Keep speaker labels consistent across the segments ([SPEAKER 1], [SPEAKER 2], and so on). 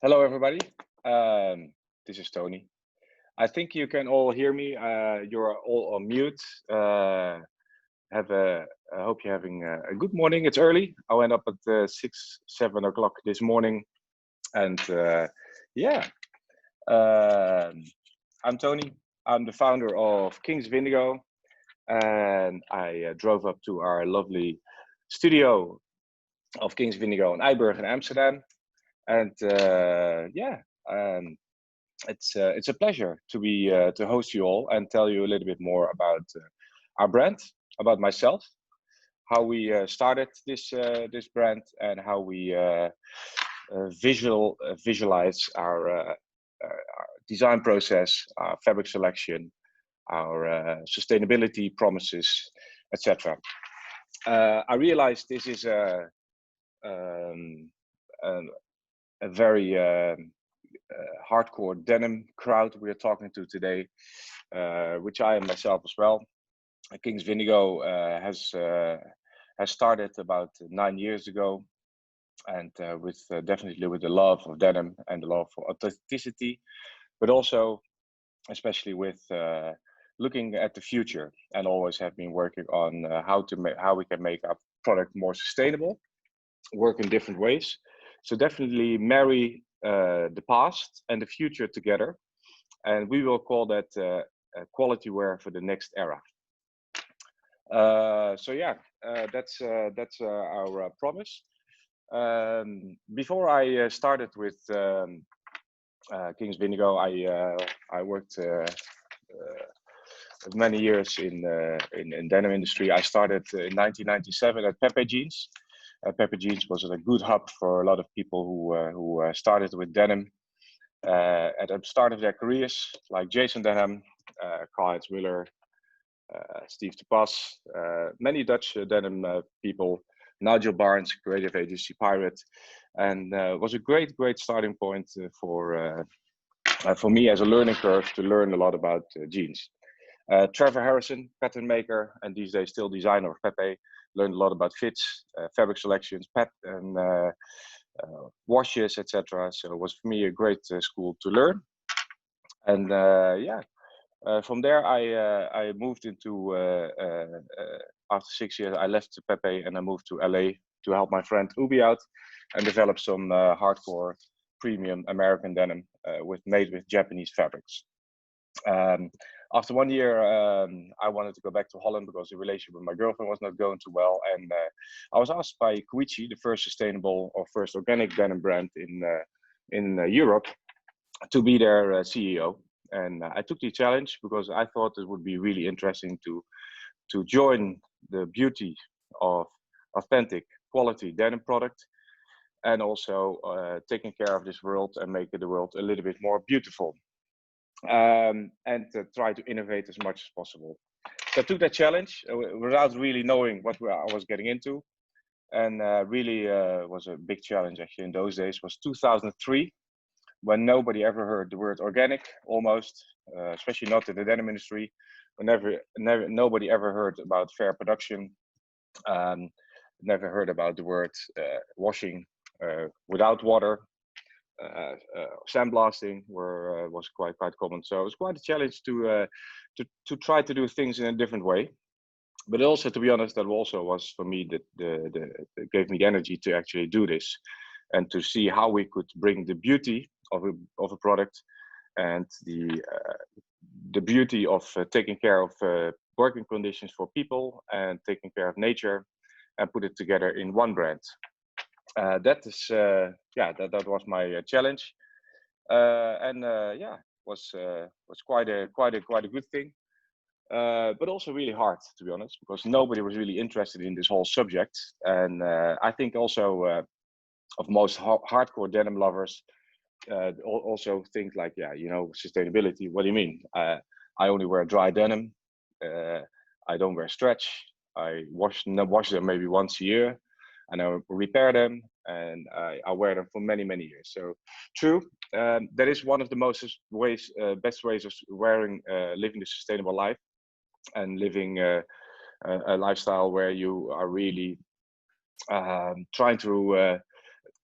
[SPEAKER 1] Hello, everybody. This is Tony. I think you can all hear me. You're all on mute. Have a. I hope you're having a good morning. It's early. I went up at 7 o'clock this morning, and yeah, um I'm Tony. I'm the founder of Kings of Indigo, and I drove up to our lovely studio of Kings of Indigo in Eiburg in Amsterdam, and yeah. Um, it's a pleasure to be to host you all and tell you a little bit more about our brand, about myself, how we started this brand, and how we visualize our design process, our fabric selection, our sustainability promises, etc. I realize this is um, a, a very hardcore denim crowd we are talking to today, which I am myself as well. Kings of Indigo has started about 9 years ago, and with definitely with the love of denim and the love for authenticity, but also especially with looking at the future, and always have been working on how we can make our product more sustainable, work in different ways. So definitely marry the past and the future together, and we will call that quality wear for the next era. So yeah, that's our promise. Before I started with Kings of Indigo, I worked many years in denim industry. I started in 1997 at Pepe Jeans. Pepe Jeans was a good hub for a lot of people who started with denim at the start of their careers, like Jason Denim, Karl-Heinz Müller, Steve de Pas, many Dutch denim people, Nigel Barnes, creative agency Pirate, and was a great starting point for me as a learning curve to learn a lot about jeans. Trevor Harrison, pattern maker, and these days still designer of Pepe, learned a lot about fits, fabric selections, and washes, etc. So it was for me a great school to learn. And yeah, from there I moved into after 6 years I left Pepe and I moved to LA to help my friend Ubi out and develop some hardcore premium American denim made with Japanese fabrics. After 1 year, I wanted to go back to Holland because the relationship with my girlfriend was not going too well. And I was asked by Koichi, the first sustainable or first organic denim brand in Europe, to be their CEO. And I took the challenge because I thought it would be really interesting to join the beauty of authentic quality denim product, and also taking care of this world and making the world a little bit more beautiful. And try to innovate as much as possible. So I took that challenge without really knowing what I was getting into, and really was a big challenge actually in those days. Was 2003, when nobody ever heard the word organic, almost, especially not in the denim industry. Nobody ever heard about fair production. Never heard about the word washing without water. Sandblasting was quite common, so it was quite a challenge to try to do things in a different way. But also, to be honest, that also was for me that gave me the energy to actually do this, and to see how we could bring the beauty of a product and the beauty of taking care of working conditions for people and taking care of nature, and put it together in one brand. That is that was my challenge, and yeah, was quite a good thing, but also really hard, to be honest, because nobody was really interested in this whole subject. And I think also of most hardcore denim lovers also think like, yeah, sustainability. What do you mean? I only wear dry denim. I don't wear stretch. I wash them maybe once a year, and I repair them, and I wear them for many years. So true, that is one of the best ways of living the sustainable life, and living a lifestyle where you are really trying to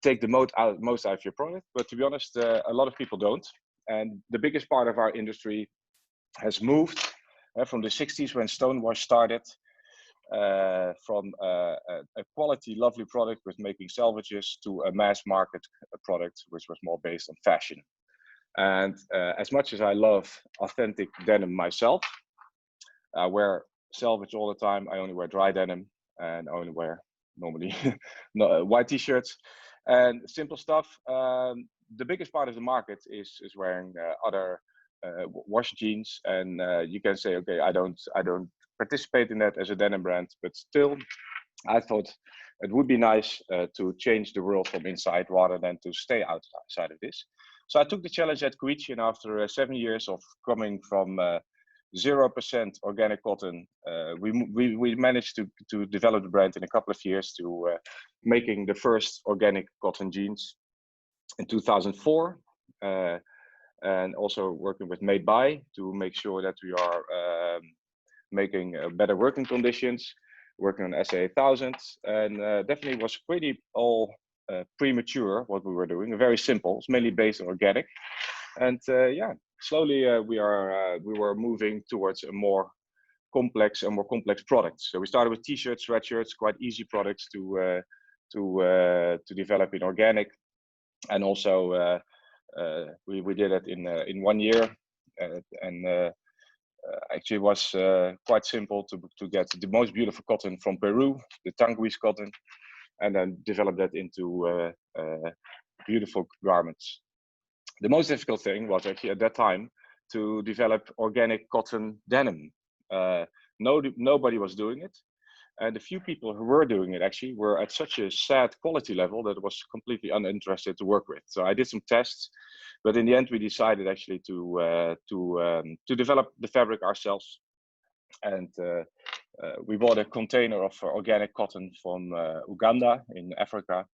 [SPEAKER 1] take the most out of your product. But to be honest, a lot of people don't. And the biggest part of our industry has moved from the 60s when stonewash started, from a quality, lovely product with making selvages to a mass market product, which was more based on fashion. And as much as I love authentic denim myself, I wear selvage all the time. I only wear dry denim, and I only wear normally white t-shirts and simple stuff. The biggest part of the market is wearing other wash jeans, and you can say, okay, I don't participate in that as a denim brand, but still, I thought it would be nice to change the world from inside rather than to stay outside of this. So I took the challenge at Koichi, and after 7 years of coming from 0% organic cotton, we managed to develop the brand in a couple of years to making the first organic cotton jeans in 2004, and also working with Made By to make sure that we are making better working conditions, working on SA 1000, and definitely was pretty all premature what we were doing. Very simple. It's mainly based on organic, and yeah, slowly we were moving towards a more complex products. So we started with t-shirts, sweatshirts, quite easy products to develop in organic, and also we did it in 1 year, and actually it was quite simple to get the most beautiful cotton from Peru, the Tanguis cotton, and then develop that into beautiful garments. The most difficult thing was actually at that time to develop organic cotton denim. Nobody was doing it, and the few people who were doing it actually were at such a sad quality level that it was completely uninterested to work with. So I did some tests, but in the end we decided actually to develop the fabric ourselves, and we bought a container of organic cotton from Uganda in Africa,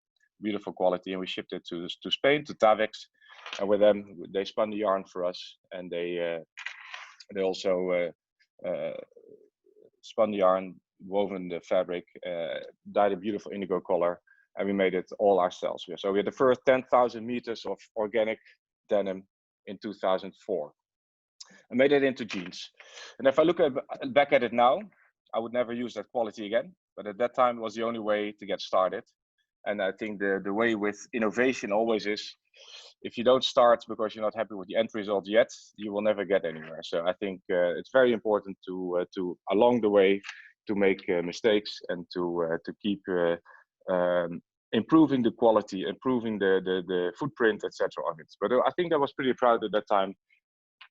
[SPEAKER 1] beautiful quality, and we shipped it to Spain, to Tavex, and with them they spun the yarn for us, and they also spun the yarn, woven the fabric, dyed a beautiful indigo color, and we made it all ourselves. So we had the first 10,000 meters of organic denim in 2004. I made it into jeans. And if I look back at it now, I would never use that quality again. But at that time, it was the only way to get started. And I think the way with innovation always is, if you don't start because you're not happy with the end result yet, you will never get anywhere. So I think it's very important to along the way to make mistakes and to keep improving the quality, improving the footprint, etc. on it. But I think I was pretty proud at that time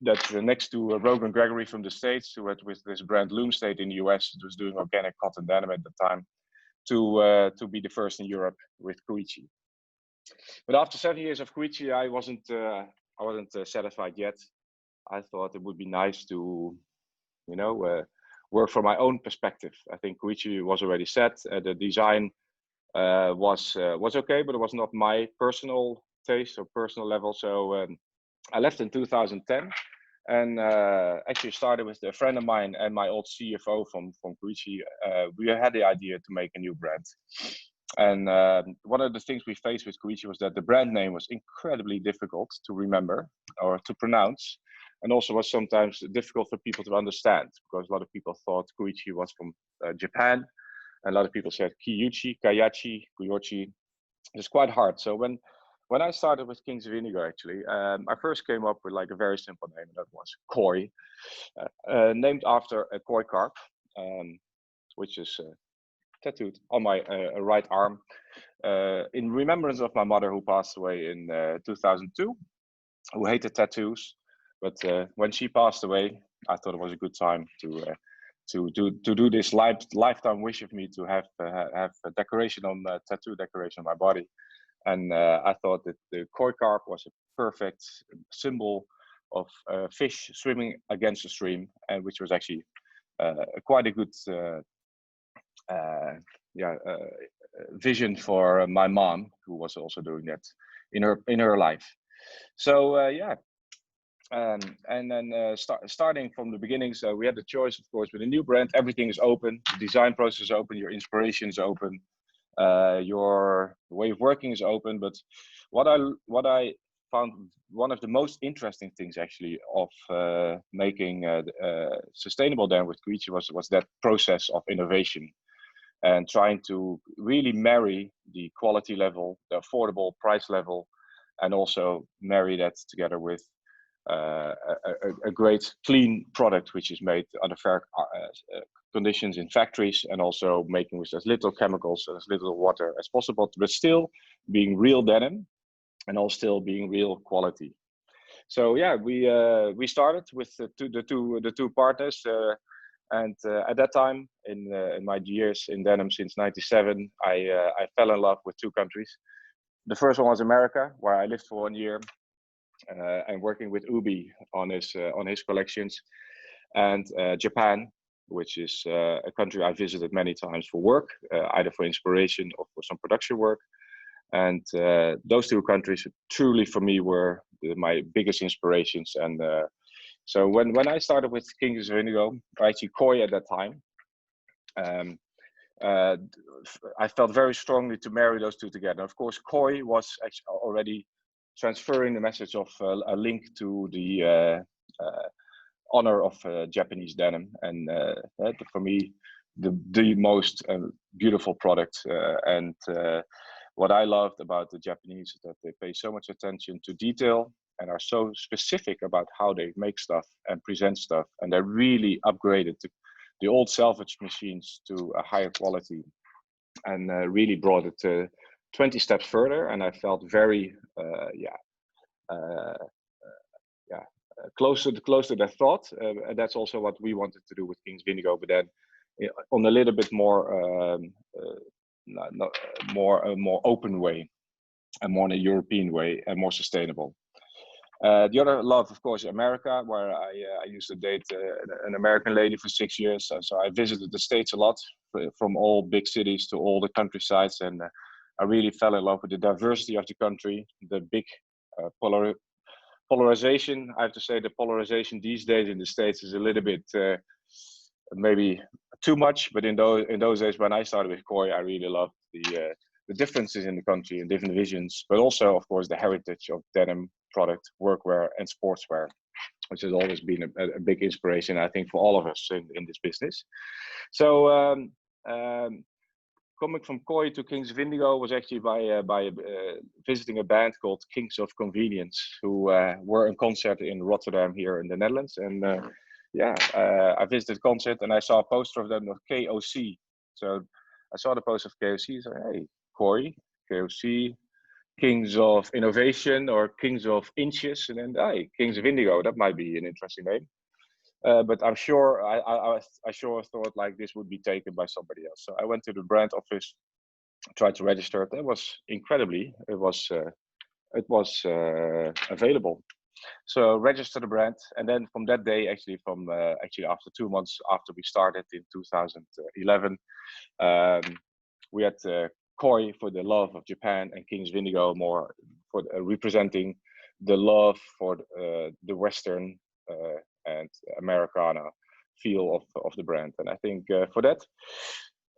[SPEAKER 1] that next to Rogan Gregory from the States, who had with this brand Loom State in the US, was doing organic cotton denim at the time, to be the first in Europe with Koichi. But after 7 years of Koichi, I wasn't satisfied yet. I thought it would be nice to, work from my own perspective. I think Koichi was already set. The design was okay, but it was not my personal taste or personal level. So I left in 2010, and actually started with a friend of mine and my old CFO from Koichi. We had the idea to make a new brand. And one of the things we faced with Koichi was that the brand name was incredibly difficult to remember or to pronounce, and also was sometimes difficult for people to understand, because a lot of people thought Koichi was from Japan, and a lot of people said Kiyuchi, Kayachi, Kuyochi. It's quite hard. So when I started with Kings of Indigo, actually, I first came up with like a very simple name, and that was Koi, named after a koi carp, which is tattooed on my right arm, in remembrance of my mother, who passed away in 2002, who hated tattoos. But when she passed away, I thought it was a good time to do this lifetime wish of me to have a decoration on tattoo decoration on my body. And I thought that the koi carp was a perfect symbol of fish swimming against the stream, and which was actually quite a good vision for my mom, who was also doing that in her life. So and then starting from the beginning, so we had the choice, of course, with a new brand. Everything is open, the design process is open, your inspiration is open. your way of working is open. But what I found one of the most interesting things actually of making sustainable denim with Creature was that process of innovation and trying to really marry the quality level, the affordable price level, and also marry that together with a great clean product which is made under fair conditions in factories, and also making with as little chemicals and as little water as possible, but still being real denim and all still being real quality. So yeah, we started with the two partners, and at that time in my years in denim since '97, I fell in love with two countries. The first one was America, where I lived for 1 year, and working with Ubi on his collections, and Japan, which is a country I visited many times for work, either for inspiration or for some production work. And those two countries truly for me were my biggest inspirations. And so when I started with Kings of Indigo, or actually Koi at that time, I felt very strongly to marry those two together. Of course, Koi was actually already transferring the message of a link to the honor of Japanese denim, and for me, the most beautiful product. And what I loved about the Japanese is that they pay so much attention to detail and are so specific about how they make stuff and present stuff, and they really upgraded the old salvage machines to a higher quality, and really brought it 20 steps further. And I felt very close to that thought. And that's also what we wanted to do with Kings of Indigo, but then on a little bit more more open way, and more in a European way, and more sustainable. The other love, of course, America, where I used to date an American lady for 6 years. So I visited the States a lot, from all big cities to all the countrysides, and I really fell in love with the diversity of the country, the big polarization. I have to say the polarization these days in the States is a little bit maybe too much, but in those days when I started with Koi, I really loved the differences in the country and different visions, but also, of course, the heritage of denim product, workwear, and sportswear, which has always been a big inspiration, I think, for all of us in this business. So coming from Koi to Kings of Indigo was actually by visiting a band called Kings of Convenience, who were in concert in Rotterdam here in the Netherlands. And I visited the concert and I saw a poster of them of KOC. So I saw the poster of KOC, so hey, Koi, KOC, Kings of Innovation, or Kings of Inches, and then hey, Kings of Indigo, that might be an interesting name. But I'm sure I sure thought like this would be taken by somebody else. So I went to the brand office, tried to register it. It was incredibly, it was available. So registered the brand, and then from that day, actually after 2 months after we started in 2011, we had Koi for the love of Japan, and Kings of Indigo more for representing the love for the Western and Americana feel of the brand. And I think for that,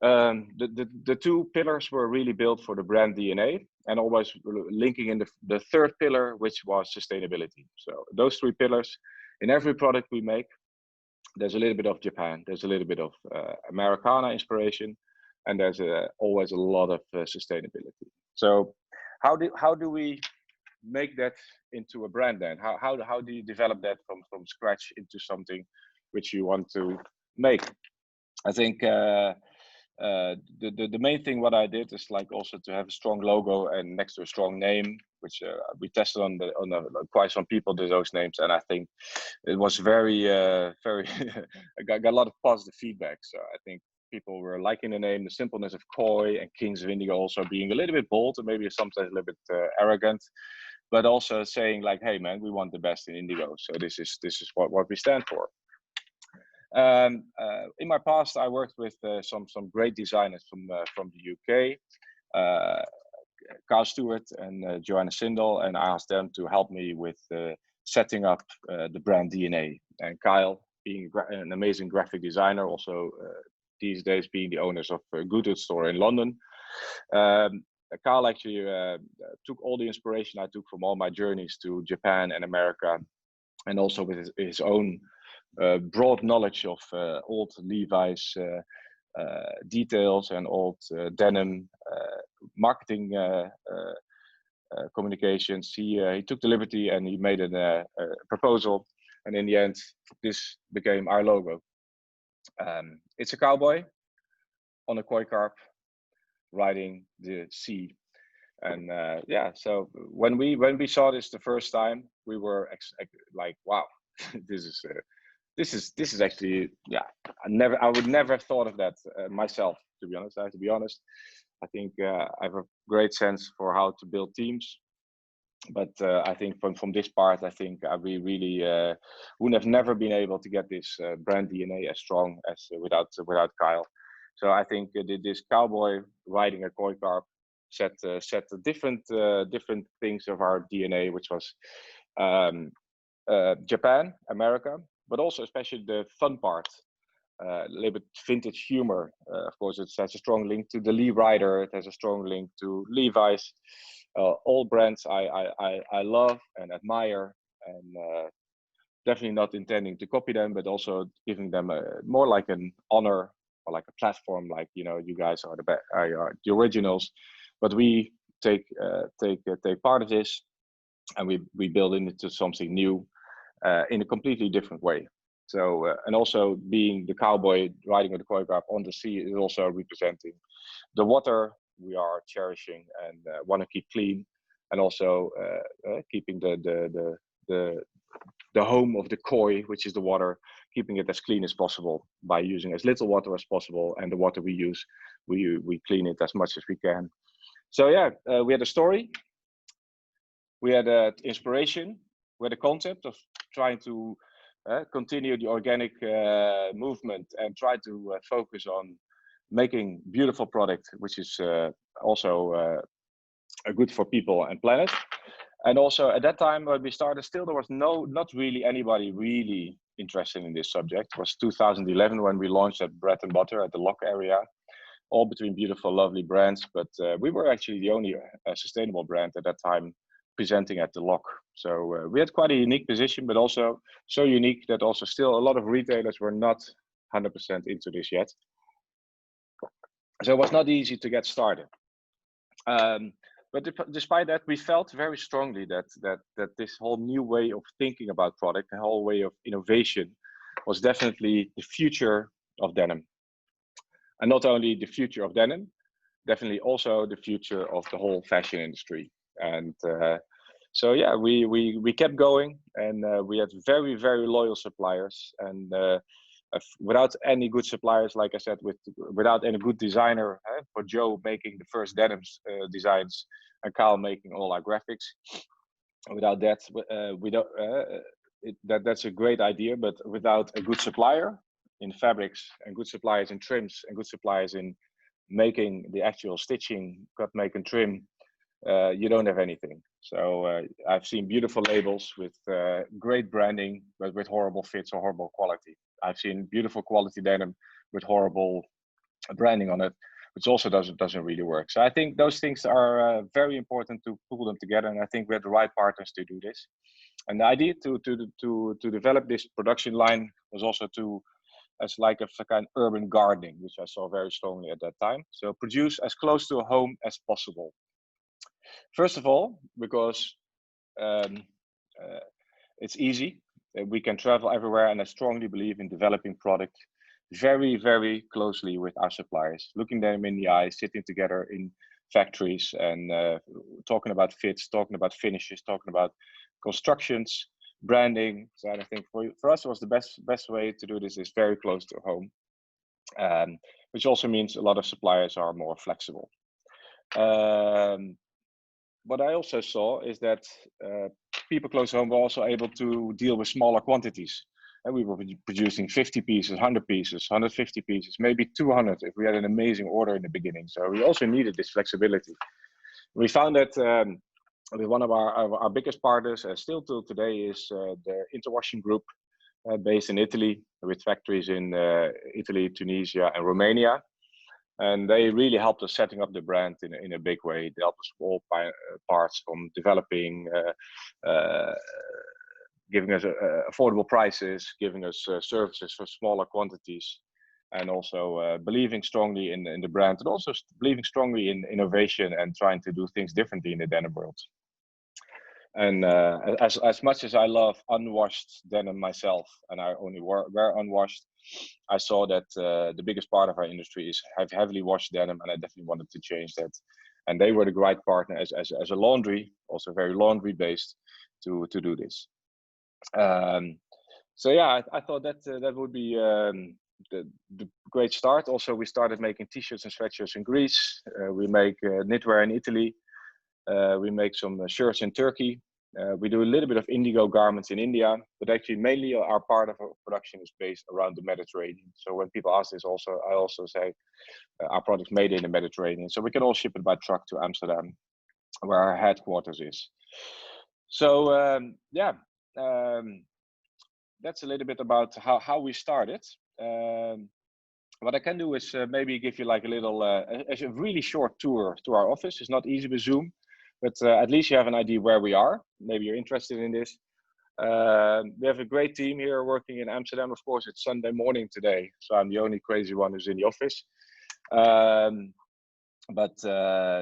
[SPEAKER 1] the two pillars were really built for the brand DNA, and always linking in the third pillar, which was sustainability. So those three pillars, in every product we make, there's a little bit of Japan, there's a little bit of Americana inspiration, and there's always a lot of sustainability. So how do we make that into a brand then? How do you develop that from scratch into something which you want to make? I think the main thing what I did is like also to have a strong logo and next to a strong name, which we tested on quite some people did those names, and I think it was very very I got a lot of positive feedback. So I think people were liking the name, the simpleness of Koi, and Kings of Indigo also being a little bit bold and maybe sometimes a little bit arrogant, but also saying like, hey man, we want the best in indigo, so this is what we stand for. In my past, I worked with some great designers from the UK, Carl Stewart and Joanna Sindel, and I asked them to help me with setting up the brand DNA. And Kyle, being an amazing graphic designer, also these days being the owners of a Goodwood store in London, Carl actually took all the inspiration I took from all my journeys to Japan and America, and also with his own broad knowledge of old Levi's details and old denim marketing communications. He took the liberty and he made a proposal, and in the end, this became our logo. It's a cowboy on a koi carp riding the sea, and yeah. So when we saw this the first time, we were like, wow, this is actually, yeah. I would never have thought of that myself, to be honest. I have to be honest. I think I have a great sense for how to build teams, but I think from this part, I think we really would have never been able to get this brand DNA as strong as without Kyle. So I think this cowboy riding a koi carp set the different things of our DNA, which was Japan, America, but also especially the fun part. A little bit vintage humor. Of course, it has a strong link to the Lee Rider. It has a strong link to Levi's. All brands I love and admire, and definitely not intending to copy them, but also giving them more like an honor or like a platform. Like, you know, you guys are the originals, but we take part of this, and we build it into something new in a completely different way. So, and also being the cowboy riding with the koi carp on the sea is also representing the water we are cherishing and want to keep clean, and also keeping the home of the koi, which is the water, keeping it as clean as possible by using as little water as possible, and the water we use, we clean it as much as we can. So yeah, we had a story, we had inspiration, we had a concept of trying to continue the organic movement and try to focus on making beautiful product, which is also good for people and planet. And also at that time when we started, still there was not really anybody really interested in this subject. It was 2011 when we launched at Bread and Butter at the Lock area, all between beautiful, lovely brands. But we were actually the only sustainable brand at that time presenting at the Lock. So we had quite a unique position, but also so unique that also still a lot of retailers were not 100% into this yet. So it was not easy to get started. But despite that, we felt very strongly that this whole new way of thinking about product, the whole way of innovation, was definitely the future of denim. And not only the future of denim, definitely also the future of the whole fashion industry. And so yeah, we kept going, and we had very, very loyal suppliers. And without any good suppliers, like I said, without any good designer, for Joe making the first denim designs and Kyle making all our graphics, without that, we don't. That's a great idea, but without a good supplier in fabrics and good suppliers in trims and good suppliers in making the actual stitching, cut, make, and trim, you don't have anything. So I've seen beautiful labels with great branding, but with horrible fits or horrible quality. I've seen beautiful quality denim with horrible branding on it, which also doesn't really work. So I think those things are very important to pull them together, and I think we have the right partners to do this. And the idea to develop this production line was also as like a kind of urban gardening, which I saw very strongly at that time. So produce as close to a home as possible. First of all, because it's easy, we can travel everywhere, and I strongly believe in developing product very, very closely with our suppliers, looking them in the eyes, sitting together in factories and talking about fits, talking about finishes, talking about constructions, branding. So I think for us, it was the best way to do this is very close to home, which also means a lot of suppliers are more flexible. What I also saw is that people close to home were also able to deal with smaller quantities. And we were producing 50 pieces, 100 pieces, 150 pieces, maybe 200 if we had an amazing order in the beginning. So we also needed this flexibility. We found that with one of our biggest partners, still till today, is the Interwashing Group, based in Italy, with factories in Italy, Tunisia, and Romania. And they really helped us setting up the brand in a big way. They helped us with all parts, from developing, giving us affordable prices, giving us services for smaller quantities, and also believing strongly in the brand, and also believing strongly in innovation and trying to do things differently in the denim world. And as much as I love unwashed denim myself, and I only wear unwashed, I saw that the biggest part of our industry is heavily washed denim, and I definitely wanted to change that. And they were the right partner as a laundry, also very laundry based, to do this. So yeah, I thought that that would be the great start. Also, we started making t-shirts and sweatshirts in Greece. We make knitwear in Italy. We make some shirts in Turkey. We do a little bit of indigo garments in India, but actually mainly our part of our production is based around the Mediterranean. So when people ask this, I also say our product's made in the Mediterranean. So we can all ship it by truck to Amsterdam, where our headquarters is. So yeah, that's a little bit about how we started. What I can do is maybe give you like a little, a really short tour to our office. It's not easy with Zoom, but at least you have an idea where we are. Maybe you're interested in this. We have a great team here working in Amsterdam. Of course, it's Sunday morning today, so I'm the only crazy one who's in the office. But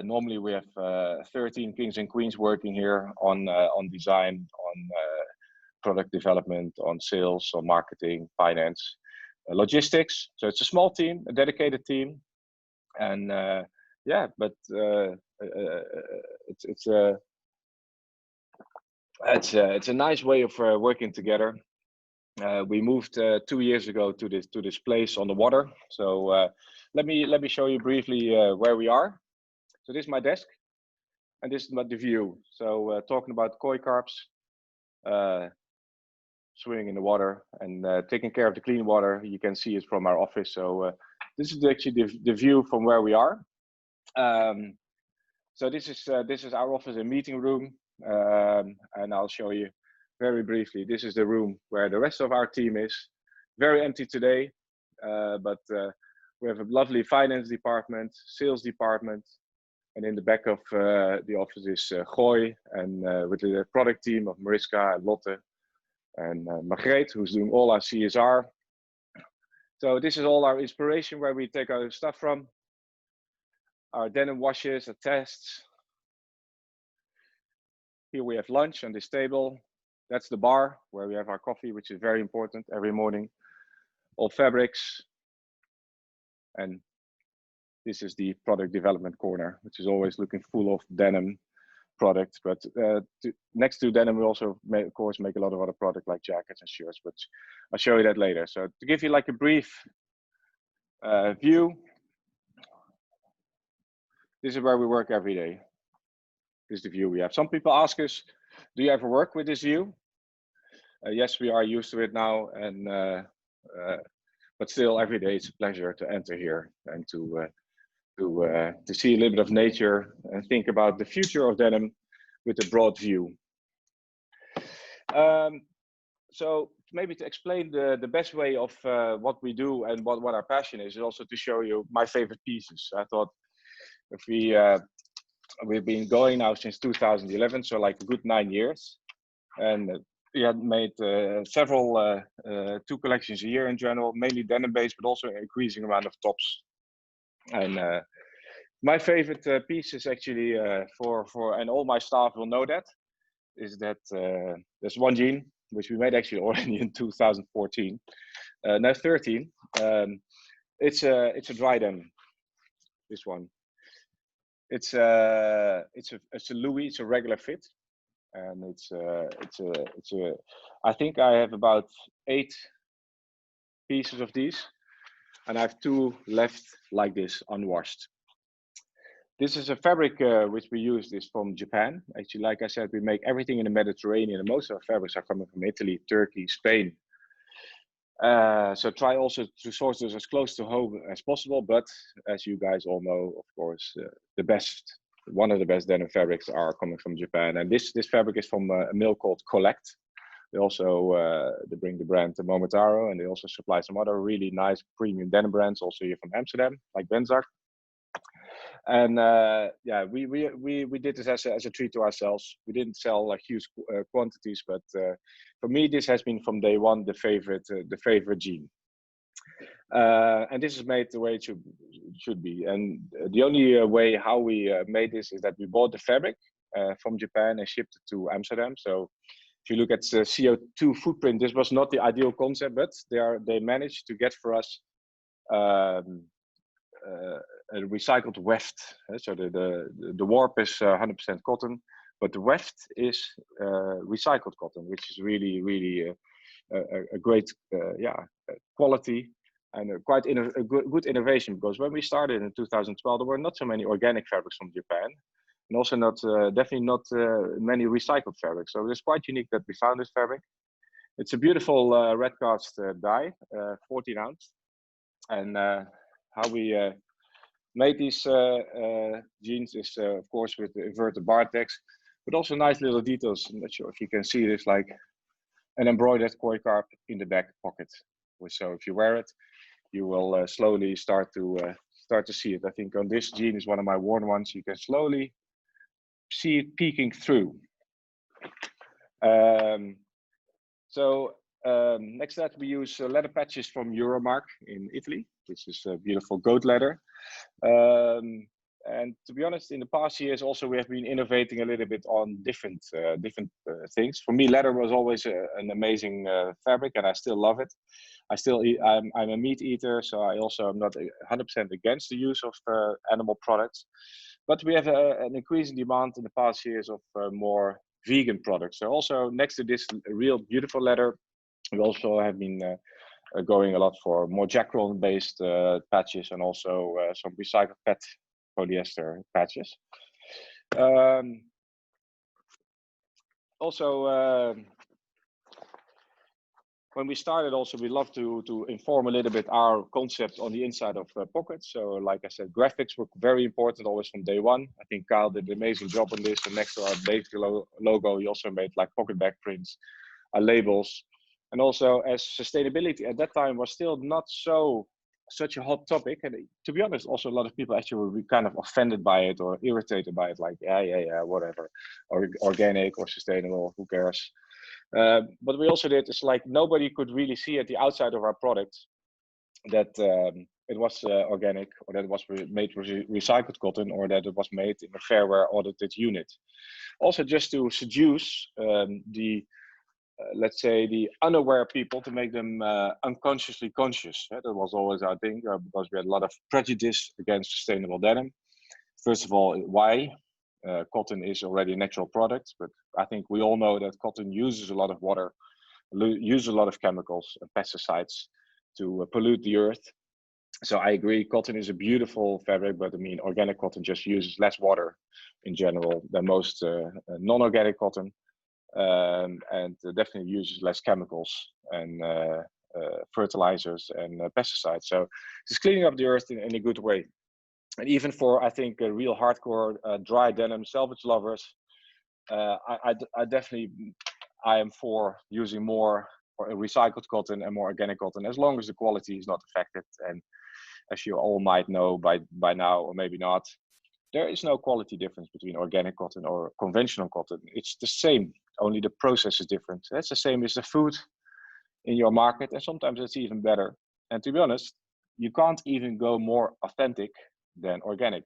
[SPEAKER 1] normally we have 13 kings and queens working here on design, on product development, on sales, on marketing, finance, logistics. So it's a small team, a dedicated team, and yeah, but it's a nice way of working together. We moved 2 years ago to this place on the water. So let me show you briefly where we are. So this is my desk, and this is the view. So talking about koi carps, swimming in the water, and taking care of the clean water. You can see it from our office. So this is actually the view from where we are. So this is our office and meeting room, and I'll show you very briefly. This is the room where the rest of our team is. Very empty today, but we have a lovely finance department, sales department, and in the back of the office is Goy, and with the product team of Mariska and Lotte and Margreet, who's doing all our CSR. So this is all our inspiration, where we take our stuff from. Our denim washes, our tests. Here we have lunch on this table. That's the bar where we have our coffee, which is very important every morning. All fabrics. And this is the product development corner, which is always looking full of denim products. But next to denim, we also, of course, make a lot of other products like jackets and shirts, but I'll show you that later. So to give you like a brief view, this is where we work every day. This is the view we have. Some people ask us, do you ever work with this view? Yes, we are used to it now, and but still every day it's a pleasure to enter here and to see a little bit of nature and think about the future of denim with a broad view. So maybe to explain the best way of what we do and what our passion is also to show you my favorite pieces. I thought if we've been going now since 2011, so like a good 9 years, and we had made several 2 collections a year in general, mainly denim based, but also an increasing amount of tops. And my favorite piece is actually and all my staff will know that, is that there's one jean which we made actually already in 2014, no 13. It's a dry denim. This one. It's a Louis. It's a regular fit, and it's a. I think I have about 8 pieces of these, and I have 2 left like this, unwashed. This is a fabric which we use. This from Japan. Actually, like I said, we make everything in the Mediterranean, and most of our fabrics are coming from Italy, Turkey, Spain. So try also to source this as close to home as possible. But as you guys all know, of course, one of the best denim fabrics are coming from Japan. And this fabric is from a mill called Collect. They also they bring the brand to Momotaro, and they also supply some other really nice premium denim brands also here from Amsterdam, like Benzak. And yeah, we did this as a treat to ourselves. We didn't sell huge quantities, but for me, this has been from day one the favorite jean. And this is made the way it should be. And the only way how we made this is that we bought the fabric from Japan and shipped it to Amsterdam. So if you look at the CO2 footprint, this was not the ideal concept, but they managed to get for us a recycled weft. So the warp is 100% cotton, but the weft is recycled cotton, which is really a great quality and quite a good innovation. Because when we started in 2012, there were not so many organic fabrics from Japan, and also definitely not many recycled fabrics. So it's quite unique that we found this fabric. It's a beautiful red cast dye, 14 ounce, and how we made these jeans is of course with the inverted bar text, but also nice little details. I'm not sure if you can see this, like an embroidered koi carp in the back pocket. So if you wear it, you will slowly start to see it. I think on this jean is one of my worn ones. You can slowly see it peeking through. Next to that, we use leather patches from Euromark in Italy, which is beautiful goat leather. And to be honest, in the past years also we have been innovating a little bit on different things. For me, leather was always an amazing fabric, and I still love it. I'm a meat eater, so I also am not 100% against the use of animal products. But we have an increasing demand in the past years of more vegan products. So also next to this real beautiful leather, we also have been going a lot for more Jacron based patches, and also some recycled PET polyester patches. When we started, also we love to inform a little bit our concept on the inside of pockets. So like I said, graphics were very important always from day one. I think Kyle did an amazing job on this, and next to our basic logo, he also made like pocket back prints, labels. And also, as sustainability at that time was still not such a hot topic, and to be honest, also a lot of people actually were kind of offended by it or irritated by it, like yeah, whatever, or organic or sustainable, who cares? But we also did, it's like nobody could really see at the outside of our product that it was organic, or that it was made with recycled cotton, or that it was made in a fair wear audited unit. Also, just to seduce let's say the unaware people, to make them unconsciously conscious. That was always our thing, because we had a lot of prejudice against sustainable denim. First of all, why? Cotton is already a natural product, but I think we all know that cotton uses a lot of water, uses a lot of chemicals and pesticides to pollute the earth. So I agree, cotton is a beautiful fabric, but I mean, organic cotton just uses less water in general than most non-organic cotton. And definitely uses less chemicals and fertilizers and pesticides. So it's cleaning up the earth in a good way. And even for, I think, real hardcore dry denim salvage lovers, I am for using more recycled cotton and more organic cotton, as long as the quality is not affected. And as you all might know by now, or maybe not, there is no quality difference between organic cotton or conventional cotton. It's the same, only the process is different. That's the same as the food in your market, and sometimes it's even better. And to be honest, you can't even go more authentic than organic,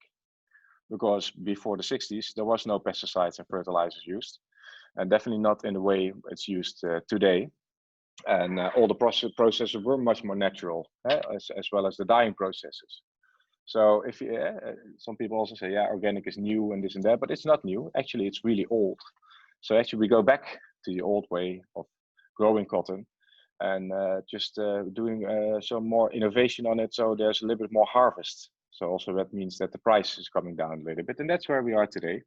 [SPEAKER 1] because before the 60s, there was no pesticides and fertilizers used, and definitely not in the way it's used today. And all the processes were much more natural, as well as the dyeing processes. So if some people also say, yeah, organic is new and this and that, but it's not new. Actually, it's really old. So actually, we go back to the old way of growing cotton, and just doing some more innovation on it. So there's a little bit more harvest. So also that means that the price is coming down a little bit, and that's where we are today.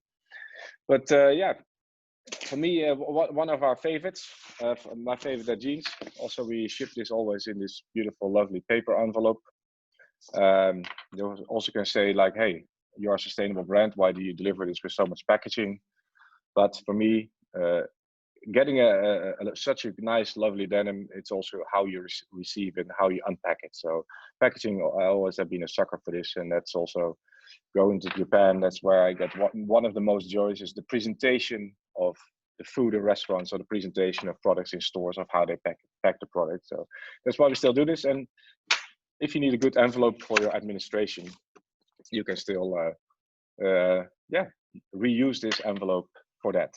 [SPEAKER 1] But yeah, for me, one of our favorites, my favorite jeans. Also, we ship this always in this beautiful, lovely paper envelope. You also can say like, hey, you're a sustainable brand, why do you deliver this with so much packaging? But for me, getting such a nice, lovely denim, it's also how you receive it and how you unpack it. So packaging, I always have been a sucker for this, and that's also going to Japan, that's where I get one of the most joys is the presentation of the food in restaurants, or the presentation of products in stores, of how they pack the product. So that's why we still do this. And if you need a good envelope for your administration, you can still reuse this envelope for that.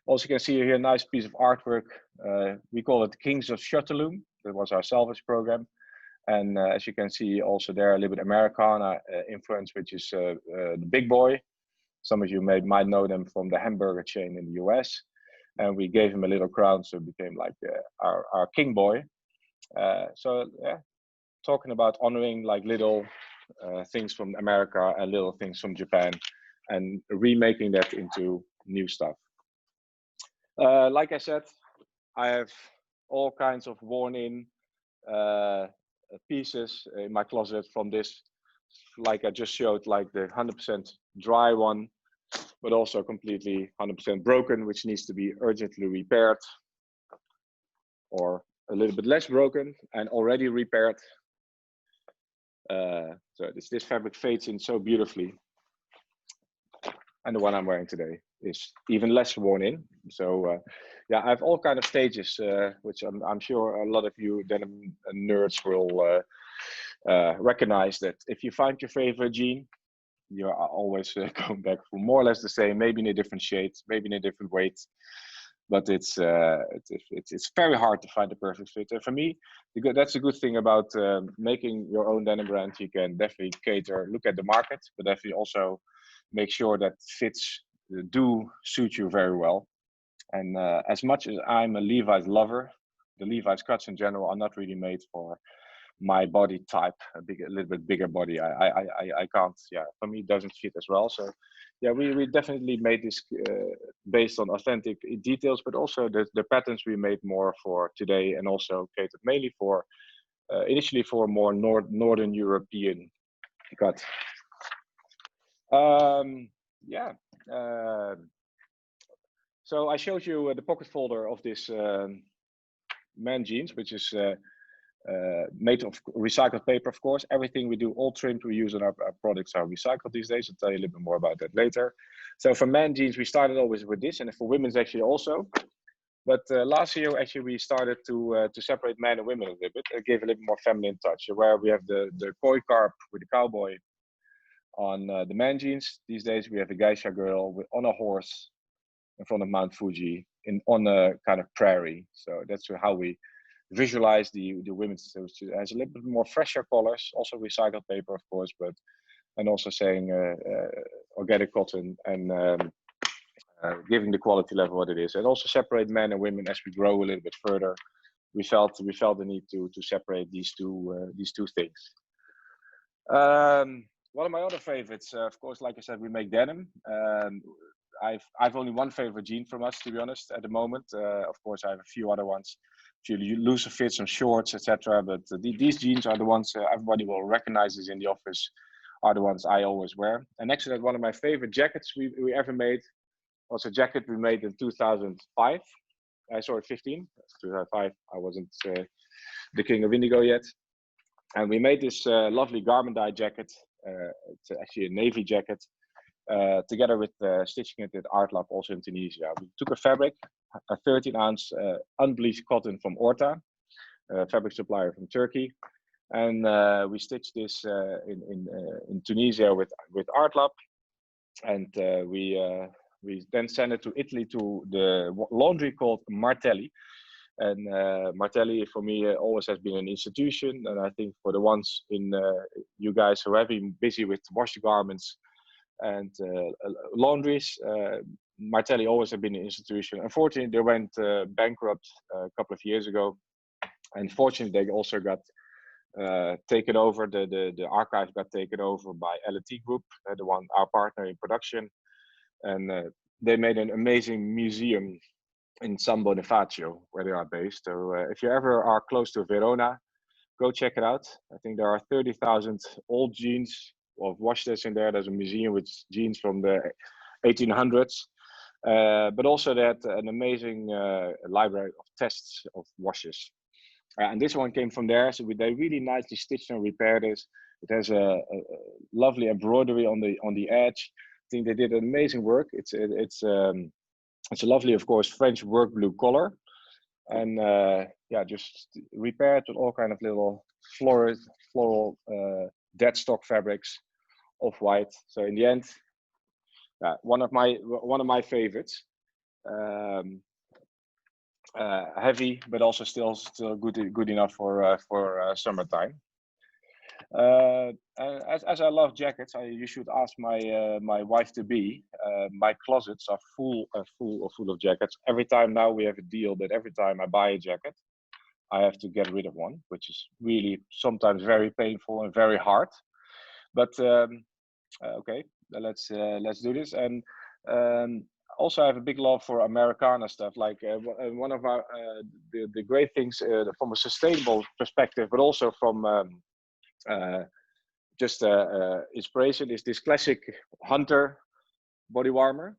[SPEAKER 1] Also, you can see here a nice piece of artwork. We call it Kings of Shutterloom. That was our salvage program. And as you can see also there, a little bit Americana influence, which is the Big Boy. Some of you might know them from the hamburger chain in the US. And we gave him a little crown, so it became like our King Boy. So yeah, talking about honoring like little things from America and little things from Japan, and remaking that into new stuff. Like I said, I have all kinds of worn-in pieces in my closet from this, like I just showed, like the 100% dry one, but also completely 100% broken, which needs to be urgently repaired, or a little bit less broken and already repaired. So this fabric fades in so beautifully. And the one I'm wearing today is even less worn in. So yeah, I have all kind of stages, which I'm sure a lot of you denim nerds will recognize, that if you find your favorite jean, you're always going back for more or less the same, maybe in a different shade, maybe in a different weight. But it's very hard to find the perfect fit. And for me, that's a good thing about making your own denim brand. You can definitely look at the market, but definitely also make sure that fits do suit you very well. And as much as I'm a Levi's lover, the Levi's cuts in general are not really made for my body type, a little bit bigger body. I can't, yeah, for me it doesn't fit as well. So yeah, we definitely made this based on authentic details, but also the patterns we made more for today, and also catered mainly for initially for more Northern European cut. Yeah. So I showed you the pocket folder of this man jeans, which is made of recycled paper, of course. Everything we do, all trims we use in our products are recycled these days. I'll tell you a little bit more about that later. So for men jeans, we started always with this, and for women's actually also. But last year, actually, we started to separate men and women a little bit, give a little more feminine touch, where we have the koi carp with the cowboy on the man jeans. These days, we have a geisha girl on a horse in front of Mount Fuji on a kind of prairie. So that's how we visualize the women's. So it has a little bit more fresher colors, also recycled paper, of course, but and also saying organic cotton, and giving the quality level what it is, and also separate men and women as we grow a little bit further. We felt the need to separate these two things. One of my other favorites, of course, like I said, we make denim. I've only one favorite jean from us, to be honest, at the moment. Of course, I have a few other ones, a few looser fits, some shorts, etc. But these jeans are the ones everybody will recognize is in the office, are the ones I always wear. And next to that, one of my favorite jackets we ever made was a jacket we made in 2005. Sorry, 15. 2005. I wasn't the King of Indigo yet. And we made this lovely garment dye jacket. It's actually a navy jacket. Together with stitching it at Art Lab, also in Tunisia. We took a fabric, a 13-ounce unbleached cotton from Orta, a fabric supplier from Turkey, and we stitched this in Tunisia with Art Lab, and we then sent it to Italy to the laundry called Martelli. And Martelli, for me, always has been an institution, and I think for the ones in you guys who have been busy with wash garments and laundries, Martelli always have been an institution. Unfortunately, they went bankrupt a couple of years ago, and fortunately, they also got taken over. The archive got taken over by LT Group, our partner in production, and they made an amazing museum in San Bonifacio, where they are based. So if you ever are close to Verona, go check it out. I think there are 30,000 old jeans of washes in there. There's a museum with jeans from the 1800s, but also that an amazing library of tests of washes. And this one came from there, so they really nicely stitched and repaired this. It has a lovely embroidery on the edge. I think they did amazing work. It's a lovely, of course, French work blue color, and yeah, just repaired with all kind of little floral dead stock fabrics, off white. So in the end, one of my favorites. Heavy, but also still good enough for summertime. As I love jackets, you should ask my wife to be. My closets are full of jackets. Every time now we have a deal that every time I buy a jacket, I have to get rid of one, which is really sometimes very painful and very hard. But okay, let's do this. And also I have a big love for Americana stuff. Like one of our the great things from a sustainable perspective, but also from just inspiration, is this classic Hunter body warmer.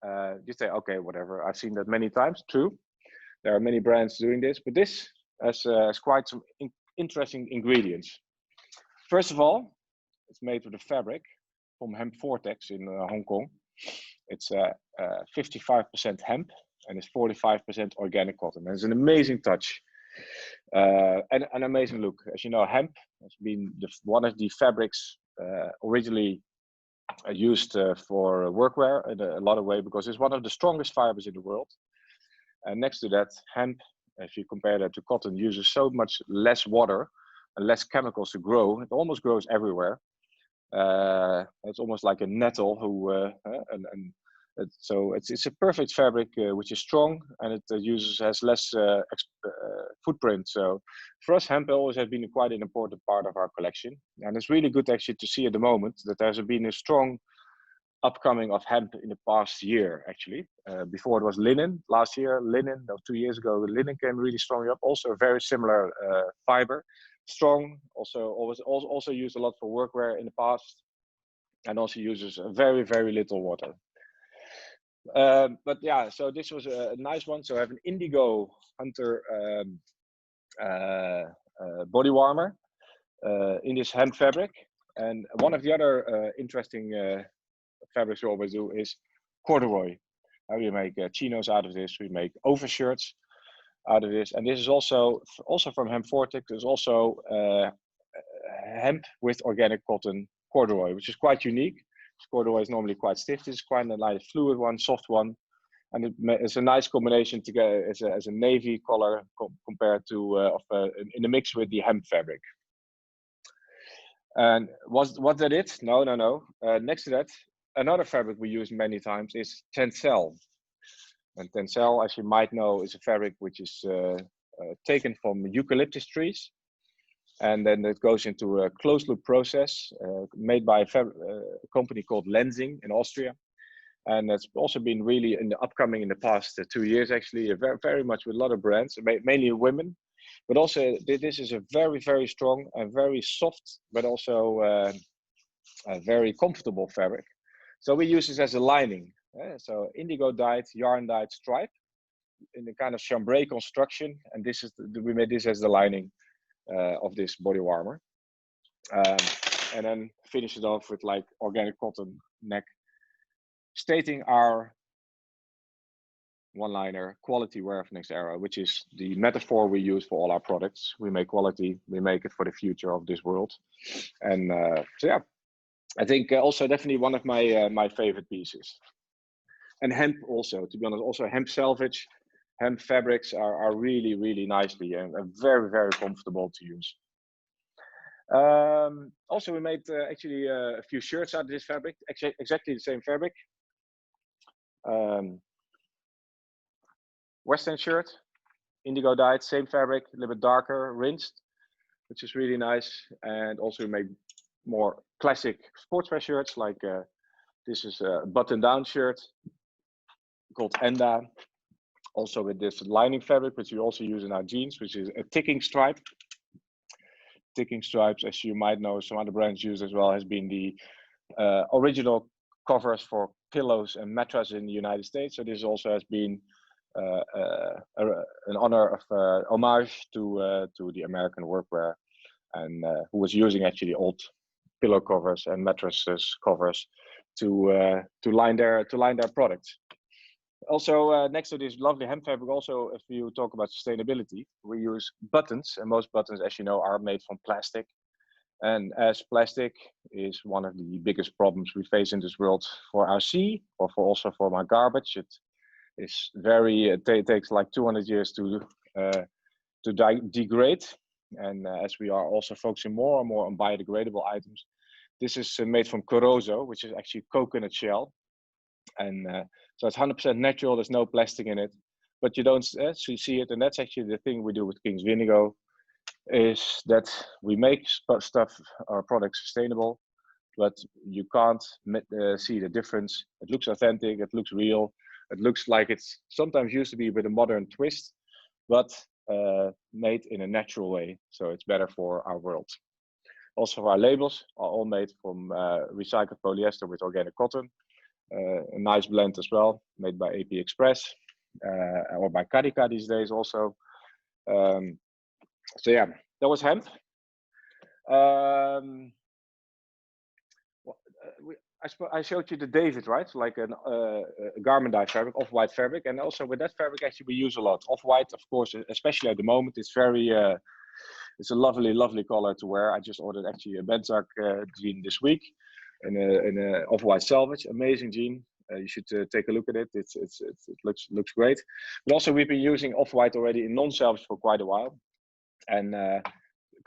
[SPEAKER 1] You say, okay, whatever. I've seen that many times. True, there are many brands doing this, but this has quite some interesting ingredients. First of all, it's made with a fabric from hemp vortex in Hong Kong. It's 55% hemp and it's 45% organic cotton. And it's an amazing touch and an amazing look. As you know, hemp has been one of the fabrics originally used for workwear in a lot of ways, because it's one of the strongest fibers in the world. And next to that, hemp, if you compare that to cotton, uses so much less water and less chemicals to grow. It almost grows everywhere. It's almost like a nettle so it's a perfect fabric which is strong, and it has less footprint. So for us, hemp always has been quite an important part of our collection, and it's really good actually to see at the moment that there's been a strong upcoming of hemp in the past year. Actually, before it was linen. Last year, linen. 2 years ago, linen came really strongly up. Also a very similar fiber. Strong, also used a lot for workwear in the past, and also uses very, very little water. But yeah, so this was a nice one. So I have an Indigo Hunter body warmer in this hemp fabric. And one of the other interesting fabrics we always do is corduroy. We make chinos out of this. We make overshirts out of this, and this is also from hemp vortex. There's also hemp with organic cotton corduroy, which is quite unique. Corduroy is normally quite stiff. This is quite a nice fluid one, soft one, and it's a nice combination together as a navy color compared to in the mix with the hemp fabric. And was that it? No. Next to that, another fabric we use many times is tencel. And tencel, as you might know, is a fabric which is taken from eucalyptus trees, and then it goes into a closed loop process made by a company called Lenzing in Austria. And that's also been really in the past 2 years, actually, very, very much with a lot of brands, mainly women. But also this is a very, very strong and very soft, but also a very comfortable fabric. So we use this as a lining. So indigo dyed, yarn dyed stripe in the kind of chambray construction, and we made this as the lining of this body warmer, and then finish it off with like organic cotton neck, stating our one-liner quality wear of next era, which is the metaphor we use for all our products. We make quality, we make it for the future of this world, and so yeah, I think also definitely one of my favorite pieces. And hemp also, to be honest, also hemp selvage, hemp fabrics are really, really nicely and very, very comfortable to use. Also, we made actually a few shirts out of this fabric, exactly the same fabric. Western shirt, indigo dyed, same fabric, a little bit darker, rinsed, which is really nice. And also we made more classic sportswear shirts, like this is a button-down shirt called Enda, also with this lining fabric, which we also use in our jeans, which is a ticking stripe. Ticking stripes, as you might know, some other brands use as well, has been the original covers for pillows and mattresses in the United States. So this also has been an honor of homage to the American workwear and who was using actually old pillow covers and mattresses covers to line their products. Also, next to this lovely hemp fabric, also if you talk about sustainability, we use buttons, and most buttons, as you know, are made from plastic. And as plastic is one of the biggest problems we face in this world for our sea, or also for our garbage, it is it takes like 200 years to degrade. And as we are also focusing more and more on biodegradable items, this is made from Corozo, which is actually coconut shell. And so it's 100% natural, there's no plastic in it, but you don't see it. And that's actually the thing we do with Kings of Indigo, is that we make stuff, our products sustainable, but you can't see the difference. It looks authentic, it looks real, it looks like it's sometimes used to be with a modern twist, but made in a natural way. So it's better for our world. Also, our labels are all made from recycled polyester with organic cotton. A nice blend as well, made by AP Express or by Kadika these days also. So yeah, that was hemp. I showed you the David, right? Like a garment dye fabric, off-white fabric, and also with that fabric actually we use a lot. Off-white, of course, especially at the moment, it's very, it's a lovely, lovely color to wear. I just ordered actually a Benzak jean this week in a off-white selvage, amazing jean. You should take a look at it. It looks great. But also we've been using off-white already in non-selvage for quite a while. And a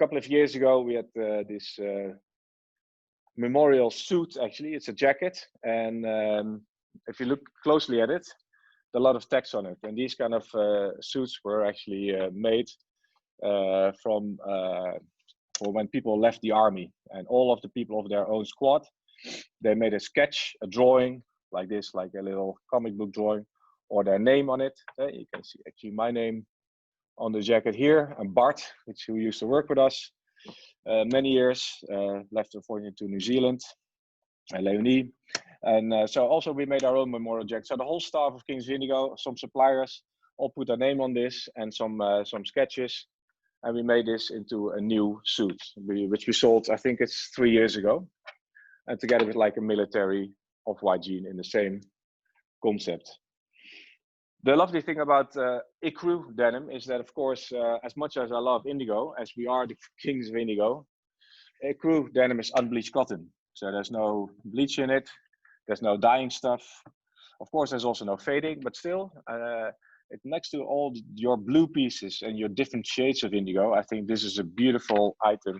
[SPEAKER 1] couple of years ago we had this memorial suit. Actually, it's a jacket, and if you look closely at it, there are a lot of text on it. And these kind of suits were actually made for when people left the army, and all of the people of their own squad, they made a sketch, a drawing like this, like a little comic book drawing, or their name on it. You can see actually my name on the jacket here, and Bart, who used to work with us many years, left unfortunately to New Zealand, and Leonie. And so also we made our own memorial jacket. So the whole staff of Kings of Indigo, some suppliers, all put their name on this, and some sketches. And we made this into a new suit, which we sold, I think it's 3 years ago. And together with like a military off-white jean in the same concept. The lovely thing about Ecru denim is that, of course, as much as I love indigo, as we are the Kings of Indigo, Ecru denim is unbleached cotton. So there's no bleach in it, there's no dyeing stuff. Of course, there's also no fading, but still, next to all your blue pieces and your different shades of indigo, I think this is a beautiful item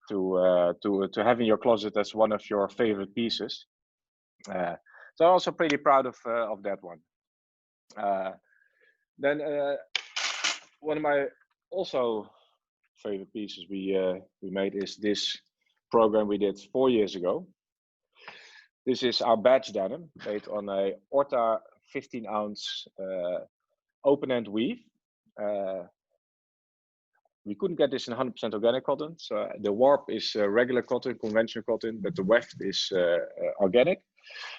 [SPEAKER 1] to have in your closet as one of your favorite pieces. So I'm also pretty proud of that one. Then one of my also favorite pieces we made is this program we did 4 years ago. This is our badge denim made on a Orta 15-ounce open end weave. We couldn't get this in 100% organic cotton, so the warp is regular cotton, conventional cotton, but the weft is organic.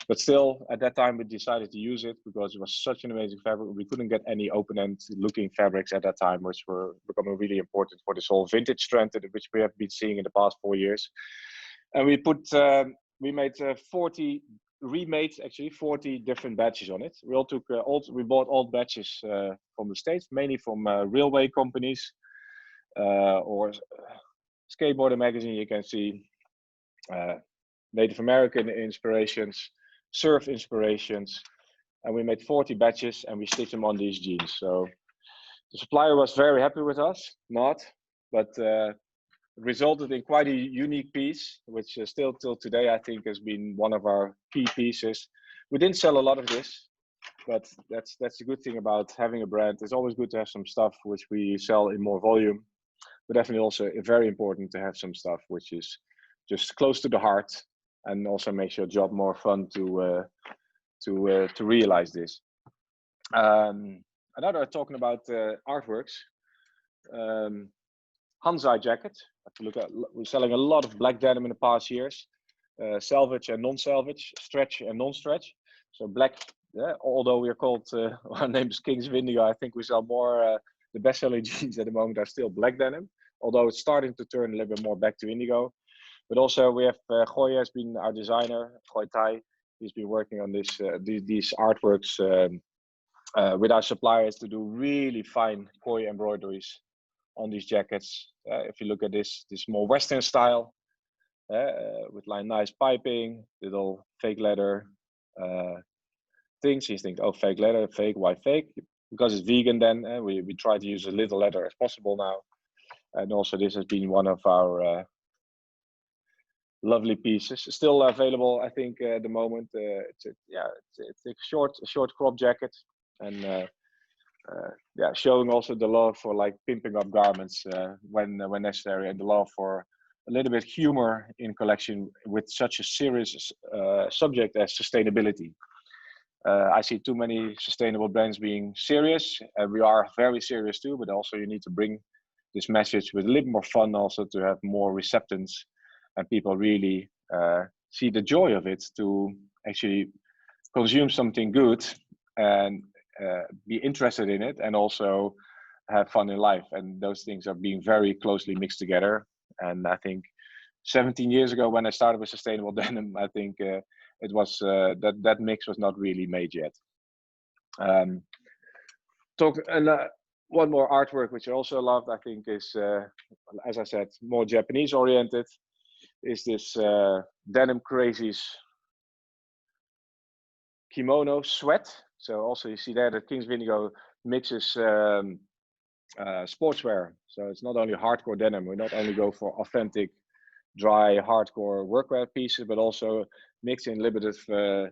[SPEAKER 1] But still, at that time, we decided to use it because it was such an amazing fabric. We couldn't get any open-end looking fabrics at that time, which were becoming really important for this whole vintage trend, which we have been seeing in the past 4 years. And we made 40 different badges on it. We all took we bought old badges from the States, mainly from railway companies or Skateboarder magazine. You can see Native American inspirations, surf inspirations, and we made 40 batches and we stitched them on these jeans. So the supplier was very happy with us, but resulted in quite a unique piece, which still till today I think has been one of our key pieces. We didn't sell a lot of this, but that's the good thing about having a brand. It's always good to have some stuff which we sell in more volume, but definitely also very important to have some stuff which is just close to the heart and also makes your job more fun to realize this. Another talking about artworks, Hanzai jacket. If you look at, we're selling a lot of black denim in the past years, selvage and non-selvage, stretch and non-stretch. So black, although we are called, our name is Kings of Indigo, I think we sell more, the best-selling jeans at the moment are still black denim. although it's starting to turn a little bit more back to indigo. But also we have Goy has been our designer, Goy Tai. He's been working on these artworks with our suppliers to do really fine koi embroideries on these jackets. If you look at this more Western style, with like nice piping, little fake leather things. You think, oh, fake leather, fake, why fake? Because it's vegan then. We try to use as little leather as possible now. And also this has been one of our lovely pieces. Still available, I think, at the moment. It's a short crop jacket, and showing also the love for like pimping up garments when necessary, and the love for a little bit humor in collection with such a serious subject as sustainability. I see too many sustainable brands being serious, and we are very serious too, but also you need to bring this message with a little more fun also to have more receptance and people really see the joy of it, to actually consume something good and be interested in it and also have fun in life. And those things are being very closely mixed together. And I think 17 years ago when I started with sustainable denim, I think it was that mix was not really made yet. One more artwork which I also loved, I think, is as I said, more Japanese oriented, is this Denim Crazies kimono sweat. So also you see there that Kings of Indigo mixes sportswear. So it's not only hardcore denim. We not only go for authentic, dry, hardcore workwear pieces, but also mixing a little bit of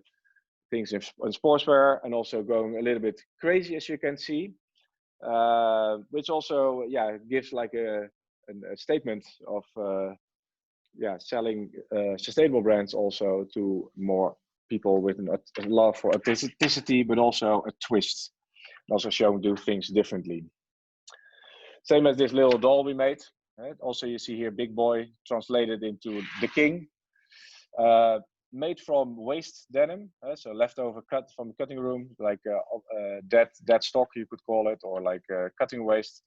[SPEAKER 1] things in sportswear, and also going a little bit crazy, as you can see, which also gives like a statement of selling sustainable brands also to more people with a love for authenticity, but also a twist, and also showing do things differently. Same as this little doll we made. Right? Also, you see here Big Boy translated into the King, made from waste denim, so leftover cut from the cutting room, like dead stock you could call it, or like cutting waste.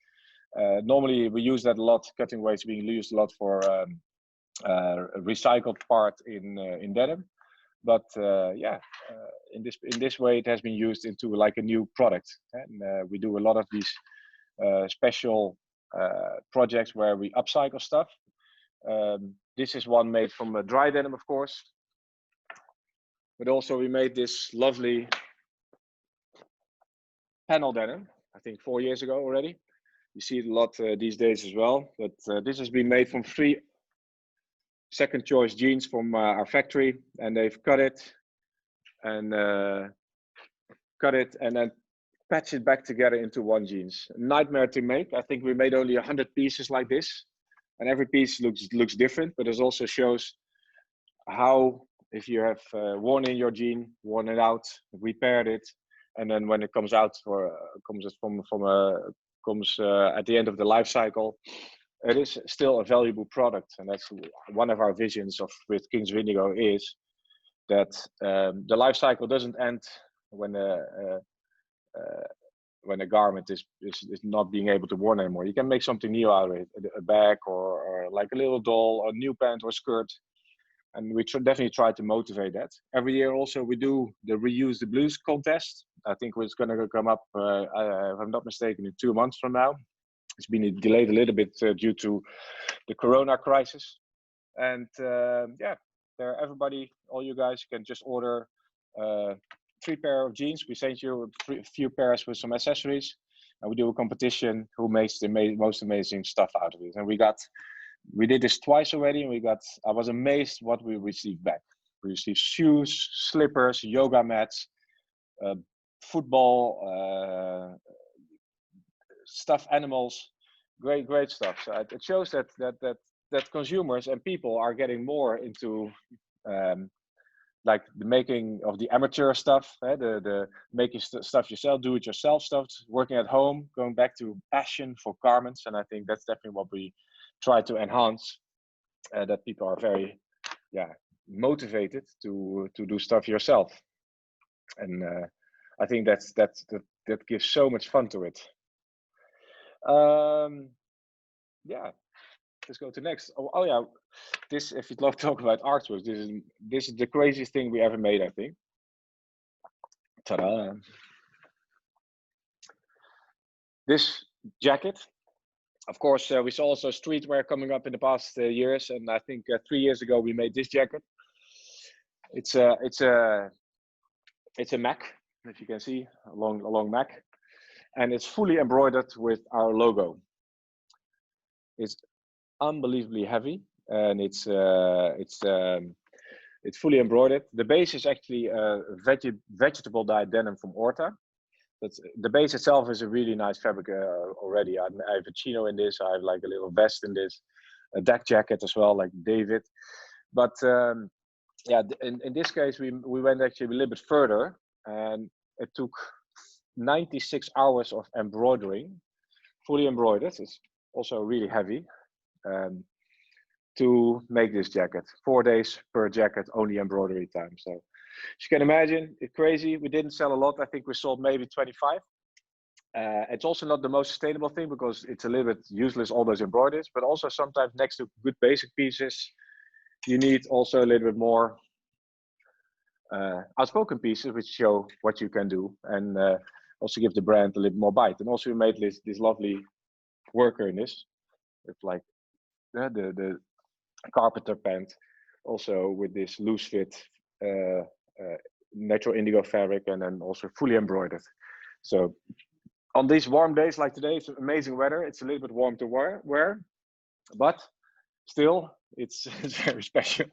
[SPEAKER 1] Normally we use that a lot. Cutting waste being used a lot for recycled part in denim, but in this way it has been used into like a new product. And we do a lot of these special projects where we upcycle stuff. This is one made from a dry denim, of course, but also we made this lovely panel denim, I think 4 years ago already. You see it a lot these days as well, but this has been made from 3 second choice jeans from our factory, and they've cut it and then patch it back together into one jeans. Nightmare to make. I think we made only 100 pieces like this, and every piece looks different, but it also shows how, if you have worn in your jean, worn it out, repaired it, and then when it comes out comes at the end of the life cycle, it is still a valuable product. And that's one of our visions with Kings of Indigo, is that the life cycle doesn't end when a garment is not being able to be worn anymore. You can make something new out of it, a bag or like a little doll, a new pant or skirt. And we definitely try to motivate that. Every year also we do the Reuse the Blues contest. I think it's going to come up, if I'm not mistaken, in 2 months from now. It's been delayed a little bit due to the Corona crisis. And everybody, all you guys can just order 3 pair of jeans. We send you a few pairs with some accessories, and we do a competition who makes the most amazing stuff out of it. And we did this twice already, and I was amazed what we received back. We received shoes, slippers, yoga mats, football, stuffed animals, great stuff. So it shows that consumers and people are getting more into like the making of the amateur stuff, the making stuff yourself, do it yourself stuff, working at home, going back to passion for garments. And I think that's definitely what we try to enhance, that people are very motivated to do stuff yourself. And I think that gives so much fun to it. let's go to next. Oh yeah, this, if you'd love to talk about artwork, this is the craziest thing we ever made, I think. Ta-da! This jacket, of course, we saw also streetwear coming up in the past years, and I think 3 years ago we made this jacket. It's a Mac, if you can see, a long Mac, and it's fully embroidered with our logo. It's unbelievably heavy, and it's fully embroidered. The base is actually vegetable dyed denim from Orta. The base itself is a really nice fabric already. I have a chino in this. I have like a little vest in this, a deck jacket as well, like David. But yeah, in this case, we went actually a little bit further, and it took 96 hours of embroidering, fully embroidered. It's also really heavy, to make this jacket. 4 days per jacket, only embroidery time. So as you can imagine, it's crazy. We didn't sell a lot. I think we sold maybe 25. It's also not the most sustainable thing because it's a little bit useless, all those embroideries, but also sometimes next to good basic pieces, you need also a little bit more outspoken pieces which show what you can do, and also give the brand a little more bite. And also we made this lovely worker in this. It's like the carpenter pant, also with this loose fit natural indigo fabric, and then also fully embroidered. So on these warm days like today, it's amazing weather. It's a little bit warm to wear, but still it's very special.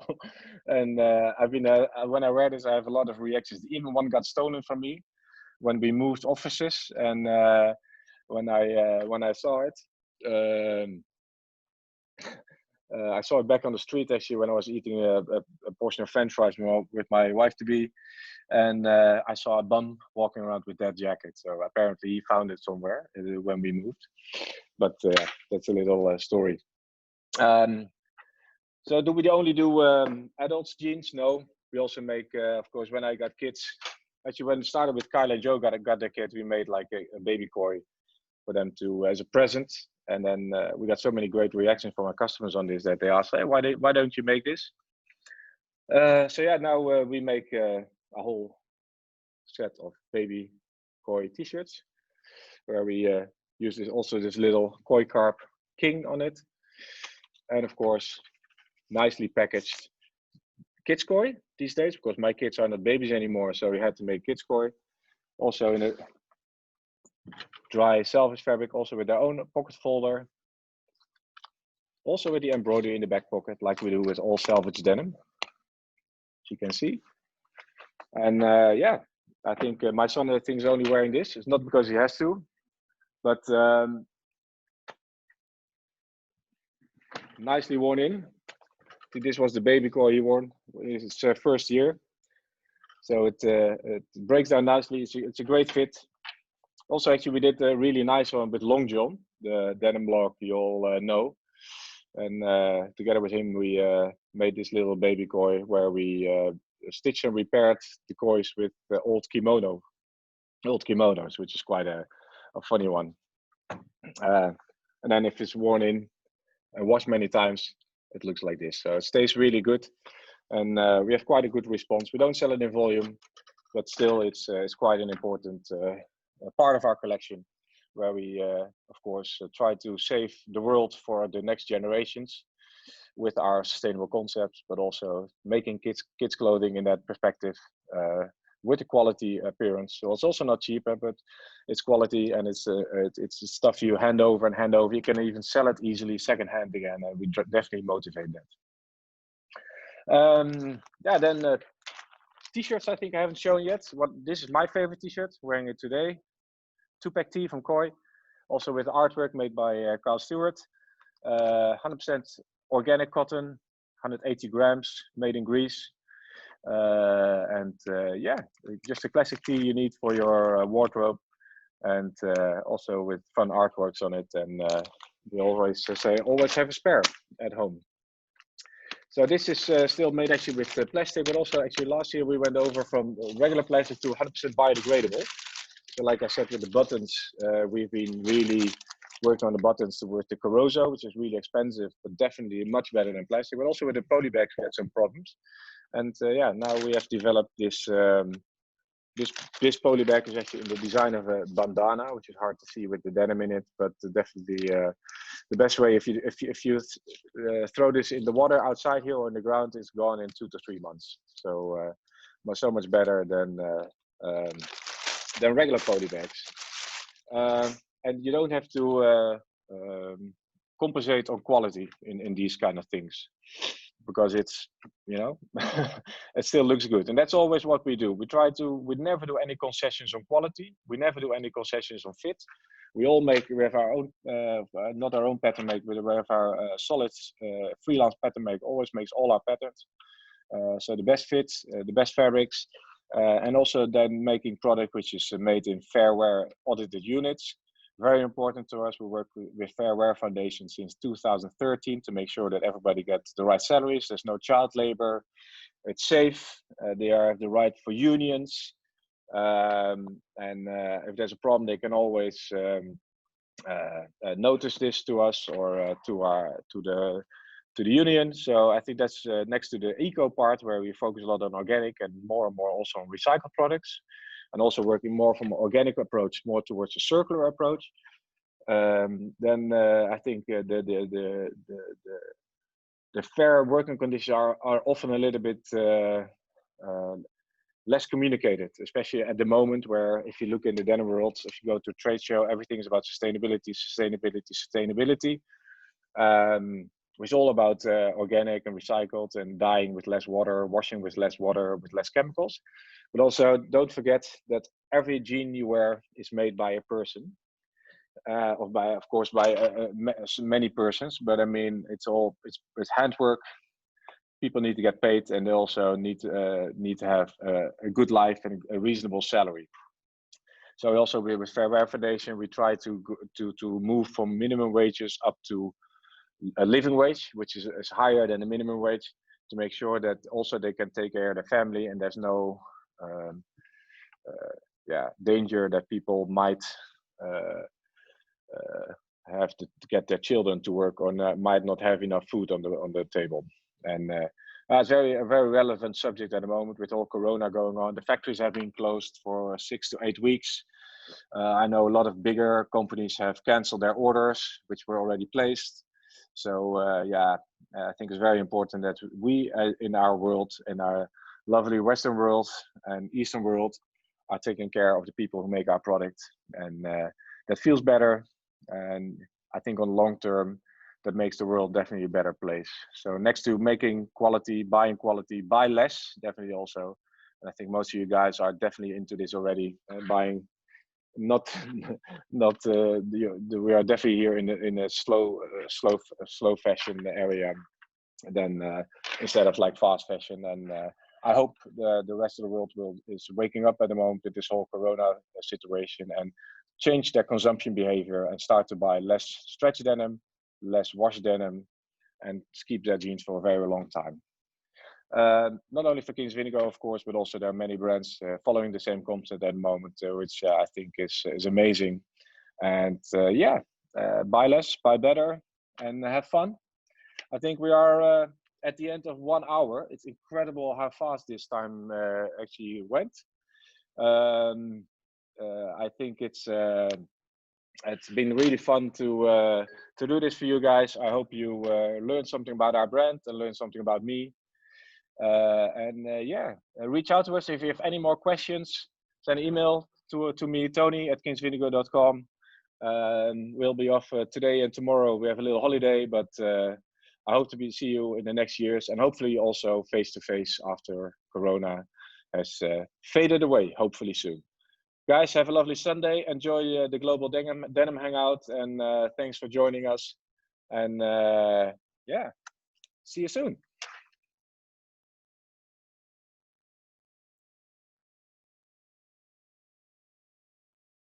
[SPEAKER 1] And I've been when I wear this, I have a lot of reactions. Even one got stolen from me when we moved offices, and when I saw it. I saw it back on the street actually when I was eating a portion of French fries with my wife-to-be, and I saw a bum walking around with that jacket. So apparently he found it somewhere when we moved. But that's a little story. So do we only do adults jeans? No, we also make, of course, when I got kids. Actually, when it started with Kyle and Joe got their kids, we made like a baby koi for them to as a present. And then we got so many great reactions from our customers on this that they asked, hey, why don't you make this? So yeah, now we make a whole set of baby koi t-shirts where we use this little koi carp king on it, and of course nicely packaged kids koi these days, because my kids are not babies anymore, so we had to make kids koi also in a dry selfish fabric, also with their own pocket folder, also with the embroidery in the back pocket like we do with all salvage denim, as you can see. And yeah, I think my son, I think, is only wearing this. It's not because he has to, but nicely worn in. I think this was the baby koi he wore. It's his first year, so it breaks down nicely. It's a great fit. Also, actually, we did a really nice one with Long John, the denim blog you all know. And together with him, we made this little baby koi where we stitched and repaired the kois with old kimonos, which is quite a funny one. And then if it's worn in and washed many times, it looks like this. So it stays really good, and we have quite a good response. We don't sell it in volume, but still it's quite an important part of our collection, where we of course try to save the world for the next generations with our sustainable concepts, but also making kids clothing in that perspective with a quality appearance. So it's also not cheap, but it's quality, and it's stuff you hand over. You can even sell it easily secondhand again, and we definitely motivate that. Yeah, then t-shirts I think I haven't shown yet. This is my favorite t-shirt, wearing it today. 2-pack tee from Koi, also with artwork made by Carl Stewart. 100% organic cotton, 180 grams, made in Greece. Yeah, just a classic tee you need for your wardrobe, and also with fun artworks on it. And we always say, always have a spare at home. So this is still made actually with plastic, but also actually last year we went over from regular plastic to 100% biodegradable. So like I said, with the buttons, we've been really working on the buttons with the Caroso, which is really expensive, but definitely much better than plastic. But also with the poly bags, we had some problems. And yeah, now we have developed this. This poly bag is actually in the design of a bandana, which is hard to see with the denim in it, but definitely the best way, if you throw this in the water outside here or on the ground, it's gone in 2 to 3 months. So so much better than regular poly bags. And you don't have to compensate on quality in these kind of things, because it's, you know, it still looks good. And that's always what we do. We never do any concessions on quality. We never do any concessions on fit. We have our own, not our own pattern make, but we have our solid freelance pattern make, always makes all our patterns. So the best fits, the best fabrics, and also then making product which is made in fair wear audited units. Very important to us. We work with Fair Wear Foundation since 2013 to make sure that everybody gets the right salaries. There's no child labor. It's safe. They have the right for unions. And if there's a problem, they can always notice this to us or to the union. So I think that's next to the eco part, where we focus a lot on organic and more also on recycled products. And also working more from an organic approach, more towards a circular approach. Then I think the fair working conditions are often a little bit less communicated, especially at the moment, where if you look in the denim world, if you go to a trade show, everything is about sustainability. It's all about organic and recycled and dyeing with less water, washing with less water, with less chemicals. But also don't forget that every jean you wear is made by a person, or of course by many persons. But I mean, it's handwork. People need to get paid, and they also need to have a good life and a reasonable salary. So also with Fair Wear Foundation, we try to move from minimum wages up to a living wage, which is higher than the minimum wage, to make sure that also they can take care of their family, and there's no danger that people might have to get their children to work, or might not have enough food on the table. And it's a very relevant subject at the moment with all Corona going on. The factories have been closed for 6 to 8 weeks. I know a lot of bigger companies have canceled their orders, which were already placed. So I think it's very important that we in our world, in our lovely Western world and Eastern world, are taking care of the people who make our product, and that feels better. And I think on long term, that makes the world definitely a better place. So next to making quality, buy less, definitely also. And I think most of you guys are definitely into this already, buying. We are definitely here in a slow fashion area, than instead of like fast fashion. And I hope the rest of the world is waking up at the moment with this whole Corona situation, and change their consumption behavior and start to buy less stretch denim, less wash denim, and keep their jeans for a very long time. Not only for Kings of Indigo, of course, but also there are many brands following the same concept at the moment, which I think is amazing. And buy less, buy better, and have fun. I think we are at the end of 1 hour. It's incredible how fast this time actually went. I think it's been really fun to do this for you guys. I hope you learned something about our brand and learned something about me. Reach out to us if you have any more questions. Send an email to me, Tony at kingsofindigo.com. We'll be off today and tomorrow. We have a little holiday, but I hope to see you in the next years, and hopefully also face to face after Corona has faded away, hopefully soon. Guys, have a lovely Sunday. Enjoy the Global Denim Hangout, and thanks for joining us. And see you soon.